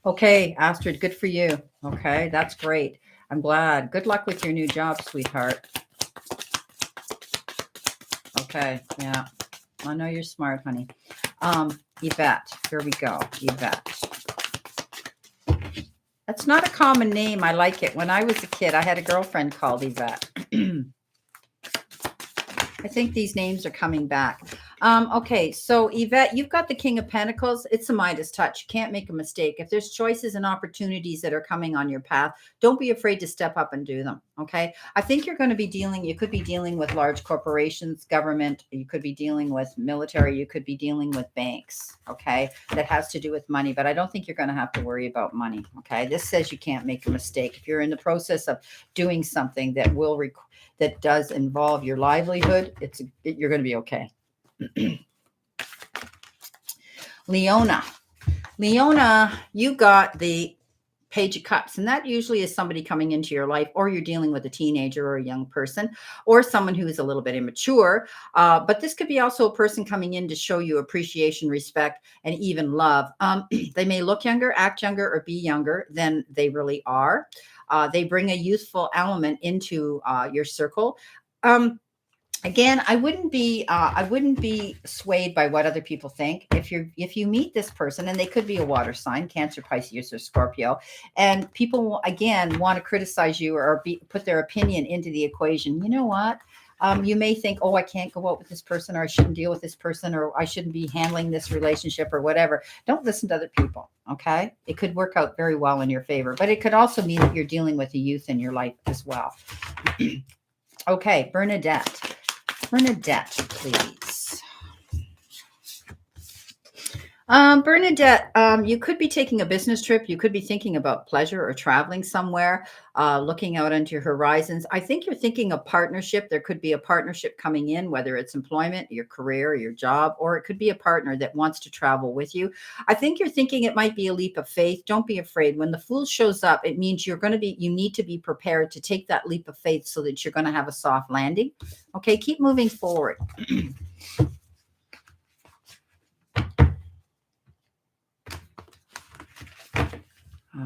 Okay, Astrid, good for you. Okay, that's great. I'm glad. Good luck with your new job, sweetheart. Okay, yeah. I know you're smart, honey. Yvette, here we go. Yvette. That's not a common name. I like it. When I was a kid, I had a girlfriend called Yvette. I think these names are coming back. Okay, so Yvette, you've got the King of Pentacles. It's a Midas touch. You can't make a mistake. If there's choices and opportunities that are coming on your path, don't be afraid to step up and do them. Okay, I think you could be dealing with large corporations, government. You could be dealing with military. You could be dealing with banks. Okay, that has to do with money, but I don't think you're going to have to worry about money. Okay, this says you can't make a mistake. If you're in the process of doing something that that does involve your livelihood, you're going to be okay. Leona, you got the Page of Cups, and that usually is somebody coming into your life, or you're dealing with a teenager or a young person, or someone who is a little bit immature. But this could be also a person coming in to show you appreciation, respect, and even love. They may look younger, act younger, or be younger than they really are. They bring a youthful element into your circle. Again, I wouldn't be swayed by what other people think. If you meet this person, and they could be a water sign, Cancer, Pisces, or Scorpio, and people again want to criticize you or put their opinion into the equation, you know what? You may think, oh, I can't go out with this person, or I shouldn't deal with this person, or I shouldn't be handling this relationship, or whatever. Don't listen to other people. Okay, it could work out very well in your favor, but it could also mean that you're dealing with a youth in your life as well. Okay, Bernadette. Bernadette, please. Bernadette, you could be taking a business trip. You could be thinking about pleasure or traveling somewhere, looking out into your horizons. I think you're thinking of partnership. There could be a partnership coming in, whether it's employment, your career, or your job, or it could be a partner that wants to travel with you. I think you're thinking it might be a leap of faith. Don't be afraid. When the Fool shows up, it means you need to be prepared to take that leap of faith so that you're going to have a soft landing. Okay, keep moving forward.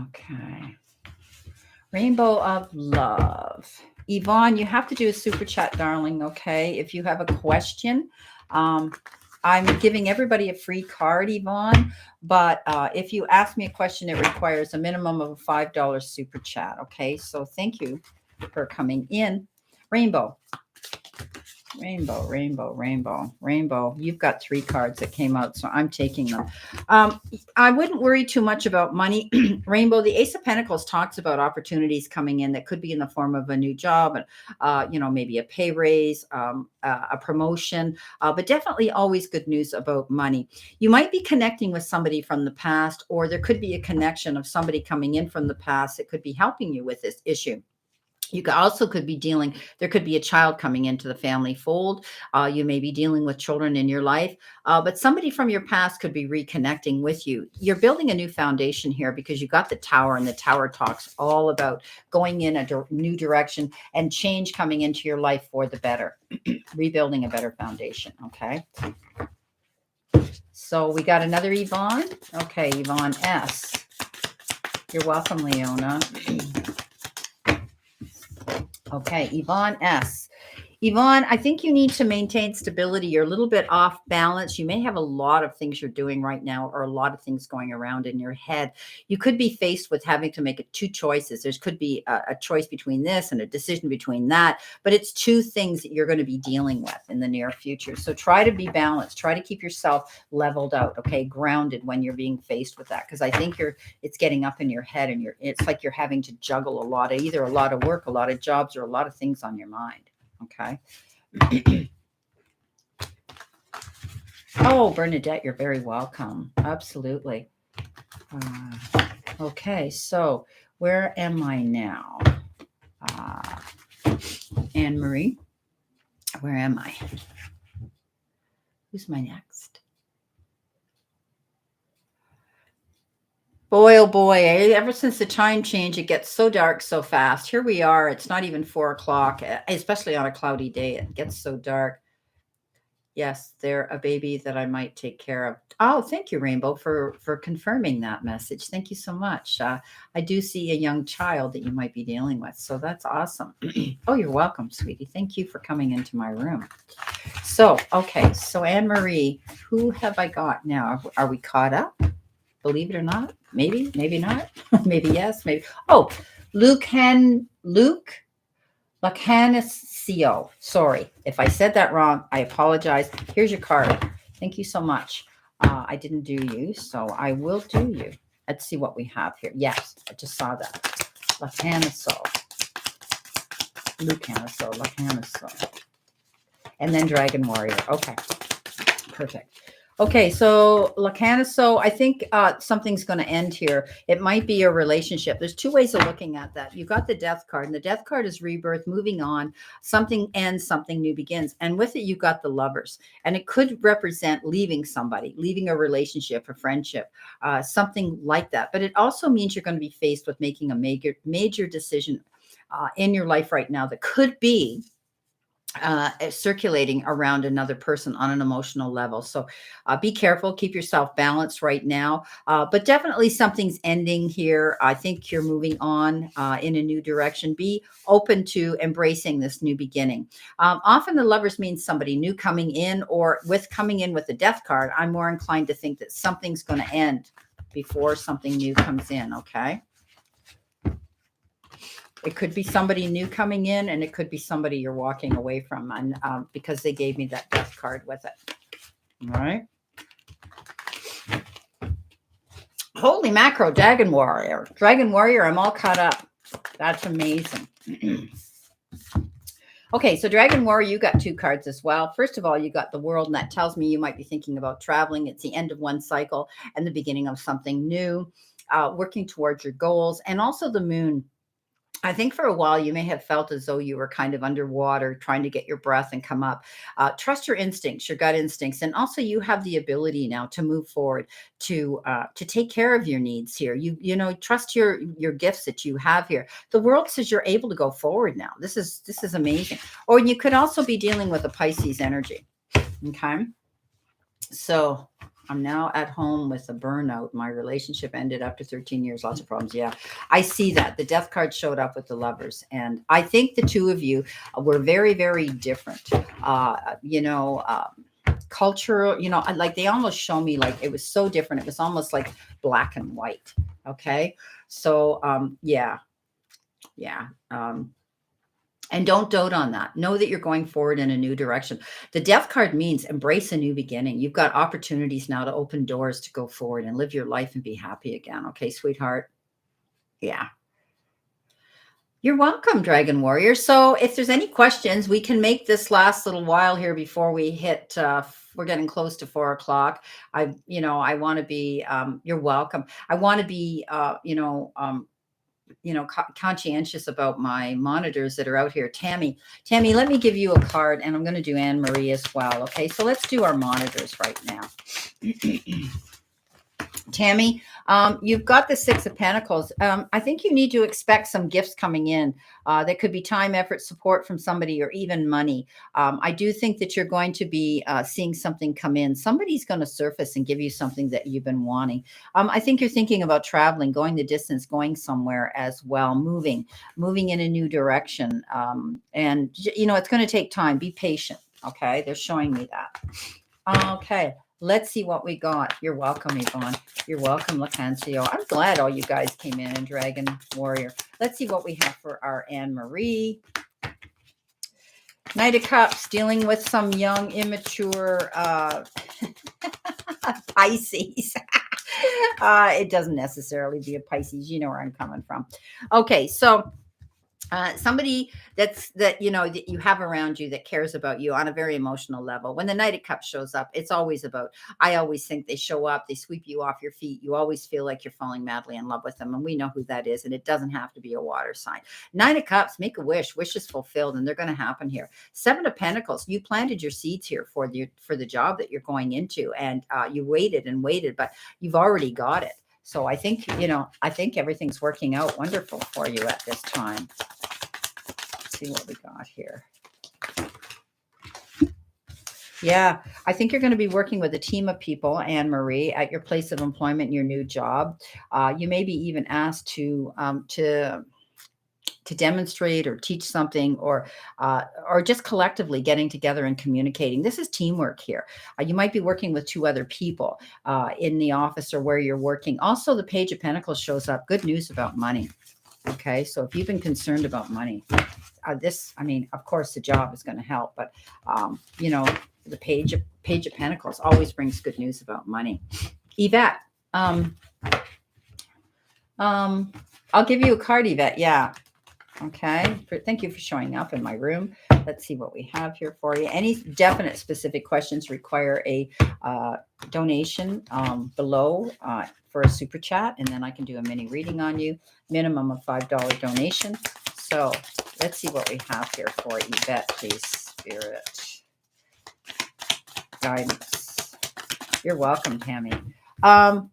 Okay. Rainbow of Love. Yvonne, you have to do a super chat, darling, okay? If you have a question, I'm giving everybody a free card, Yvonne, but if you ask me a question, it requires a minimum of a $5 super chat, okay? So thank you for coming in. Rainbow. Rainbow. You've got 3 cards that came out, so I'm taking them. I wouldn't worry too much about money. Rainbow, the Ace of Pentacles talks about opportunities coming in that could be in the form of a new job, maybe a pay raise, a promotion, but definitely always good news about money. You might be connecting with somebody from the past, or there could be a connection of somebody coming in from the past that could be helping you with this issue. You there could be a child coming into the family fold. You may be dealing with children in your life, but somebody from your past could be reconnecting with you. You're building a new foundation here because you got the Tower, and the Tower talks all about going in a new direction and change coming into your life for the better, rebuilding a better foundation. Okay. So we got another Yvonne. Okay, Yvonne S. You're welcome, Leona. Okay, Yvonne S. Yvonne, I think you need to maintain stability. You're a little bit off balance. You may have a lot of things you're doing right now or a lot of things going around in your head. You could be faced with having to make two choices. There could be a choice between this and a decision between that, but it's two things that you're going to be dealing with in the near future. So try to be balanced. Try to keep yourself leveled out, okay, grounded when you're being faced with that, because I think it's getting up in your head and it's like you're having to juggle a lot of either a lot of work, a lot of jobs, or a lot of things on your mind. Okay. Oh, Bernadette, you're very welcome. Absolutely. Okay, so where am I now? Anne Marie, where am I? Who's my next? Boy, oh boy, ever since the time change, it gets so dark so fast. Here we are. It's not even 4 o'clock, especially on a cloudy day. It gets so dark. Yes, they're a baby that I might take care of. Oh, thank you, Rainbow, for confirming that message. Thank you so much. I do see a young child that you might be dealing with, so that's awesome. Oh, you're welcome, sweetie. Thank you for coming into my room. So, okay, so Anne Marie, who have I got now? Are we caught up? Believe it or not, maybe, maybe not, maybe yes, maybe. Oh, Luke Lacanisio. Sorry if I said that wrong. I apologize. Here's your card. Thank you so much. I didn't do you, so I will do you. Let's see what we have here. Yes, I just saw that. Lacaniso. And then Dragon Warrior. Okay, perfect. Okay, so Lacaniso, I think something's going to end here. It might be a relationship. There's two ways of looking at that. You got the Death card, and the Death card is rebirth, moving on. Something ends, something new begins. And with it, you got the Lovers. And it could represent leaving somebody, leaving a relationship, a friendship, something like that. But it also means you're going to be faced with making a major decision in your life right now that could be circulating around another person on an emotional level. So be careful, keep yourself balanced right now. But definitely something's ending here. I think you're moving on in a new direction. Be open to embracing this new beginning. Often the Lovers means somebody new coming in, or with coming in with the Death card, I'm more inclined to think that something's going to end before something new comes in. Okay. It could be somebody new coming in, and it could be somebody you're walking away from, and because they gave me that Death card with it. All right. Holy macro, Dragon Warrior. Dragon Warrior, I'm all caught up. That's amazing. Okay, so Dragon Warrior, you got two cards as well. First of all, you got the World, and that tells me you might be thinking about traveling. It's the end of one cycle and the beginning of something new, working towards your goals, and also the Moon. I think for a while you may have felt as though you were kind of underwater, trying to get your breath and come up. Trust your instincts, your gut instincts, and also you have the ability now to move forward, to take care of your needs here. You know, trust your gifts that you have here. The World says you're able to go forward now. This is amazing. Or you could also be dealing with a Pisces energy. Okay, so I'm now at home with a burnout. My relationship ended after 13 years, lots of problems. Yeah, I see that. The Death card showed up with the Lovers. And I think the two of you were very, very different. Cultural, like they almost show me like it was so different. It was almost like black and white. Okay. So, yeah. And don't dote on that. Know that you're going forward in a new direction. The Death card means embrace a new beginning. You've got opportunities now to open doors to go forward and live your life and be happy again. Okay, sweetheart? Yeah. You're welcome, Dragon Warrior. So if there's any questions, we can make this last little while here before we hit, we're getting close to 4 o'clock. I want to be, you're welcome. I want to be, conscientious about my monitors that are out here. Tammy, let me give you a card, and I'm going to do Anne Marie as well. Okay, so let's do our monitors right now. Tammy, You've got the Six of Pentacles. I think you need to expect some gifts coming in. That could be time, effort, support from somebody, or even money. I do think that you're going to be seeing something come in. Somebody's going to surface and give you something that you've been wanting. I think you're thinking about traveling, going the distance, going somewhere as well, moving in a new direction. And, it's going to take time. Be patient. Okay. They're showing me that. Okay. Let's see what we got. You're welcome, Yvonne. You're welcome, Lacancio. I'm glad all you guys came in, and Dragon Warrior. Let's see what we have for our Anne-Marie. Knight of Cups, dealing with some young, immature Pisces. It doesn't necessarily be a Pisces. You know where I'm coming from. Okay, so somebody that you have around you that cares about you on a very emotional level. When the Knight of Cups shows up, it's always about, I always think they show up, they sweep you off your feet. You always feel like you're falling madly in love with them. And we know who that is. And it doesn't have to be a water sign. Nine of Cups, make a wish, wishes fulfilled, and they're going to happen here. Seven of Pentacles, you planted your seeds here for the job that you're going into. And you waited and waited, but you've already got it. So I think everything's working out wonderful for you at this time. See what we got here. Yeah, I think you're going to be working with a team of people, Anne-Marie, at your place of employment, your new job. You may be even asked to demonstrate or teach something, or just collectively getting together and communicating. This is teamwork here. You might be working with two other people in the office or where you're working. Also, the Page of Pentacles shows up. Good news about money. Okay, so if you've been concerned about money, of course, the job is going to help, but the Page of Pentacles always brings good news about money. Yvette, I'll give you a card, Yvette. Yeah. Okay. Thank you for showing up in my room. Let's see what we have here for you. Any definite specific questions require a donation below for a super chat, and then I can do a mini reading on you. Minimum of $5 donation. So let's see what we have here for Yvette, please. Spirit. Guidance. You're welcome, Tammy.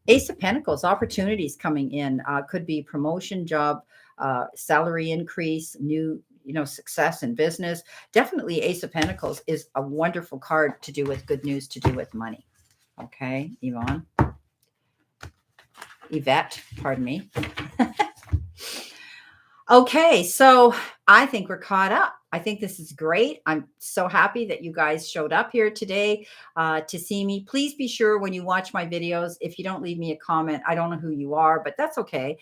Ace of Pentacles, opportunities coming in. Could be promotion, job, salary increase, new, success in business. Definitely Ace of Pentacles is a wonderful card to do with good news, to do with money. Okay, Yvette, pardon me. Okay, so I think we're caught up. I think this is great. I'm so happy that you guys showed up here today to see me. Please be sure when you watch my videos, if you don't leave me a comment, I don't know who you are, but that's okay.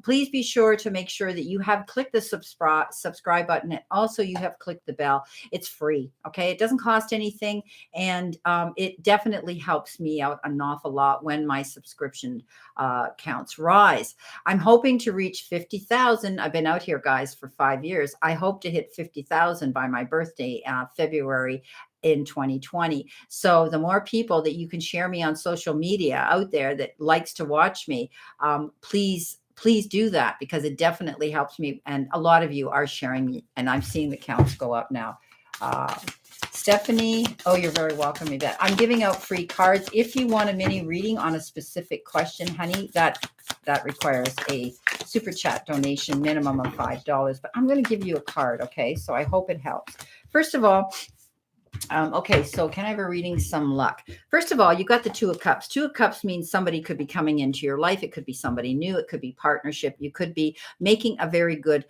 Please be sure to make sure that you have clicked the subscribe button, and also you have clicked the bell. It's free, okay? It doesn't cost anything, and it definitely helps me out an awful lot when my subscription counts rise. I'm hoping to reach 50,000. I've been out here, guys, for 5 years. I hope to hit 50,000 by my birthday, February in 2020. So the more people that you can share me on social media out there that likes to watch me, please do that, because it definitely helps me. And a lot of you are sharing me, and I'm seeing the counts go up now. Stephanie, oh, you're very welcome, Yvette. I'm giving out free cards. If you want a mini reading on a specific question, honey, that requires a super chat donation, minimum of $5. But I'm going to give you a card, okay? So I hope it helps. First of all, okay, so can I have a reading? Some luck. First of all, you got the Two of Cups. Two of Cups means somebody could be coming into your life. It could be somebody new. It could be partnership. You could be making a very good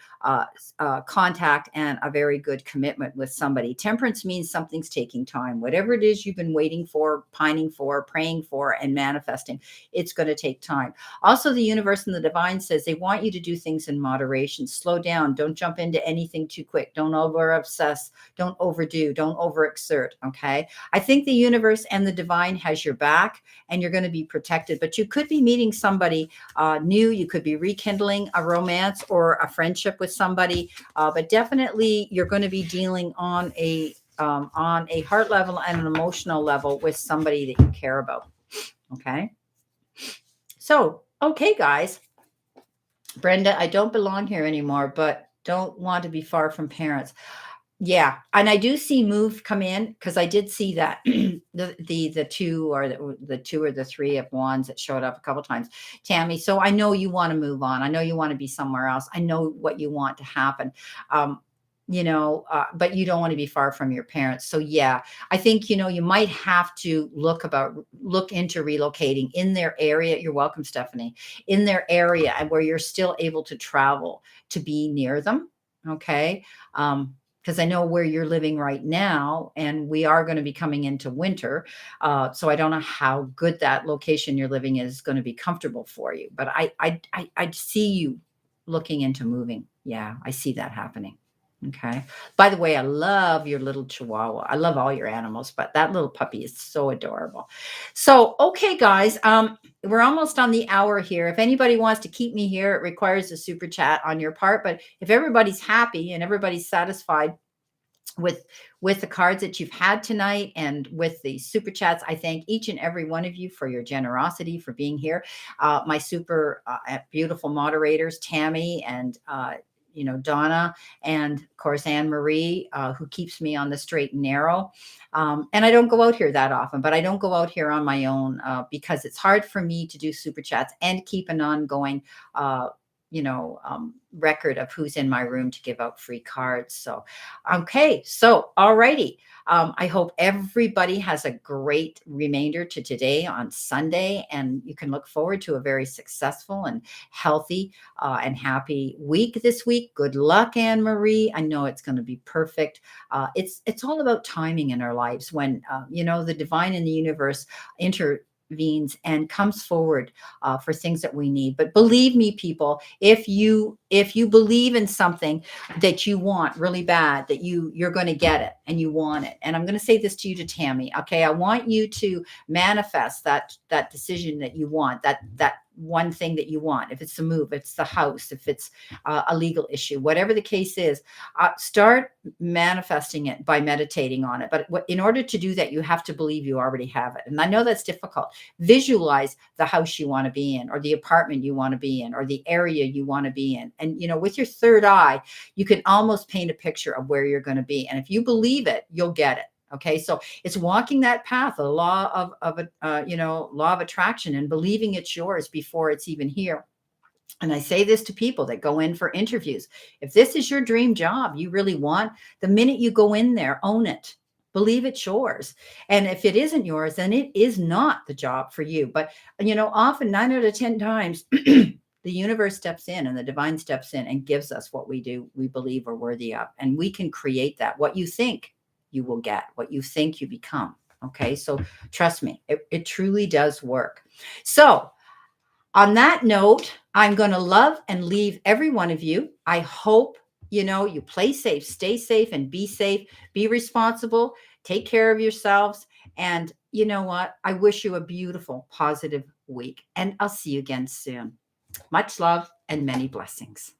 contact and a very good commitment with somebody. Temperance means something's taking time. Whatever it is you've been waiting for, pining for, praying for, and manifesting, it's going to take time. Also, the universe and the divine says they want you to do things in moderation. Slow down. Don't jump into anything too quick. Don't over obsess. Don't overdo. Don't overexert. Okay. I think the universe and the divine has your back, and you're going to be protected, but you could be meeting somebody new. You could be rekindling a romance or a friendship with somebody, but definitely you're going to be dealing on a heart level and an emotional level with somebody that you care about. Okay. So, okay, guys. Brenda, I don't belong here anymore, but don't want to be far from parents. Yeah, and I do see move come in because I did see that the 2 or the 2 or the 3 of wands that showed up a couple times, Tammy. So I know you want to move on. I know you want to be somewhere else. I know what you want to happen. Um, but you don't want to be far from your parents. So yeah, I think you might have to look into relocating in their area. You're welcome, Stephanie. In their area and where you're still able to travel to be near them. Okay. Because I know where you're living right now, and we are going to be coming into winter. So I don't know how good that location you're living is going to be comfortable for you. But I see you looking into moving. Yeah, I see that happening. Okay. By the way, I love your little chihuahua. I love all your animals, but that little puppy is so adorable. So, okay, guys, we're almost on the hour here. If anybody wants to keep me here, it requires a super chat on your part. But if everybody's happy and everybody's satisfied with the cards that you've had tonight and with the super chats, I thank each and every one of you for your generosity, for being here. My super beautiful moderators, Tammy and Donna, and of course Anne Marie, who keeps me on the straight and narrow. And I don't go out here that often, but I don't go out here on my own because it's hard for me to do super chats and keep an ongoing record of who's in my room to give out free cards. So, okay. So, alrighty. I hope everybody has a great remainder to today on Sunday, and you can look forward to a very successful and healthy and happy week this week. Good luck, Anne Marie. I know it's going to be perfect. It's all about timing in our lives when the divine in the universe intervenes and comes forward for things that we need. But believe me, people, if you believe in something that you want really bad, that you're going to get it and you want it. And I'm going to say this to you, to Tammy. Okay, I want you to manifest that decision that you want, that one thing that you want. If it's the move, it's the house, if it's a legal issue, whatever the case is, start manifesting it by meditating on it. But in order to do that, you have to believe you already have it. And I know that's difficult. Visualize the house you want to be in, or the apartment you want to be in, or the area you want to be in. And with your third eye, you can almost paint a picture of where you're going to be. And if you believe it, you'll get it. Okay, so it's walking that path, a law law of attraction, and believing it's yours before it's even here. And I say this to people that go in for interviews. If this is your dream job you really want, the minute you go in there, own it. Believe it's yours. And if it isn't yours, then it is not the job for you. But, often 9 out of 10 times, the universe steps in and the divine steps in and gives us what we believe we're worthy of. And we can create that. What you think, you will get. What you think, you become. Okay. So trust me, it truly does work. So, on that note, I'm going to love and leave every one of you. I hope, you play safe, stay safe, and be safe. Be responsible. Take care of yourselves. And you know what? I wish you a beautiful, positive week. And I'll see you again soon. Much love and many blessings.